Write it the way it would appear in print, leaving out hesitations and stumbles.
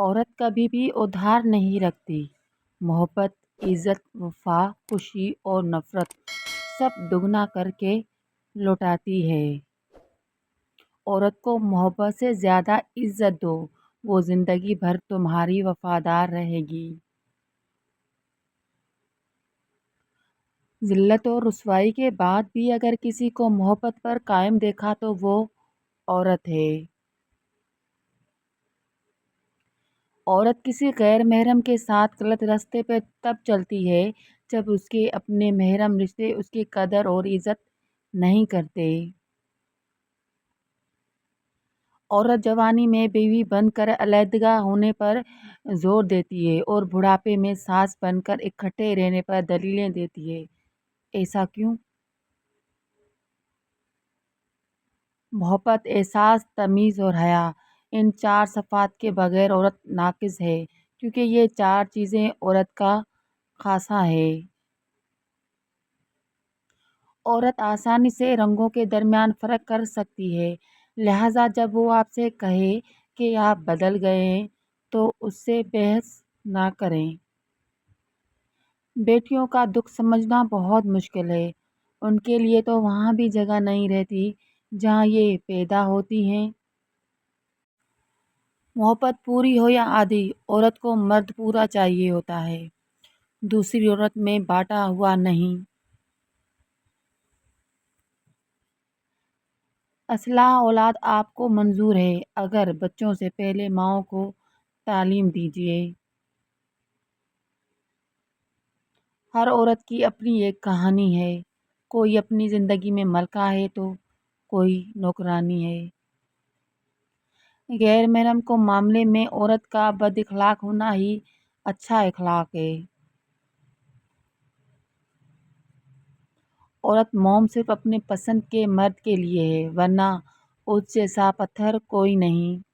عورت کبھی بھی ادھار نہیں رکھتی۔ محبت، عزت، وفا، خوشی اور نفرت سب دگنا کر کے لوٹاتی ہے۔ عورت کو محبت سے زیادہ عزت دو، وہ زندگی بھر تمہاری وفادار رہے گی۔ ذلت اور رسوائی کے بعد بھی اگر کسی کو محبت پر قائم دیکھا تو وہ عورت ہے۔ عورت کسی غیر محرم کے ساتھ غلط راستے پہ تب چلتی ہے جب اس کے اپنے محرم رشتے اس کی قدر اور عزت نہیں کرتے۔ عورت جوانی میں بیوی بن کر علیحدہ ہونے پر زور دیتی ہے اور بڑھاپے میں ساس بن کر اکٹھے رہنے پر دلیلیں دیتی ہے۔ ایسا کیوں؟ محبت، احساس، تمیز اور حیا، ان چار صفات کے بغیر عورت ناقص ہے، کیونکہ یہ چار چیزیں عورت کا خاصہ ہے۔ عورت آسانی سے رنگوں کے درمیان فرق کر سکتی ہے، لہٰذا جب وہ آپ سے کہے کہ آپ بدل گئے ہیں تو اس سے بحث نہ کریں۔ بیٹیوں کا دکھ سمجھنا بہت مشکل ہے، ان کے لیے تو وہاں بھی جگہ نہیں رہتی جہاں یہ پیدا ہوتی ہیں۔ محبت پوری ہو یا آدھی، عورت کو مرد پورا چاہیے ہوتا ہے، دوسری عورت میں بانٹا ہوا نہیں۔ اصلاح اولاد آپ کو منظور ہے، اگر بچوں سے پہلے ماؤں کو تعلیم دیجیے۔ ہر عورت کی اپنی ایک کہانی ہے، کوئی اپنی زندگی میں ملکہ ہے تو کوئی نوکرانی ہے۔ غیر محرم کو معاملے میں عورت کا بد اخلاق ہونا ہی اچھا اخلاق ہے۔ عورت موم صرف اپنے پسند کے مرد کے لیے ہے، ورنہ اس جیسا پتھر کوئی نہیں۔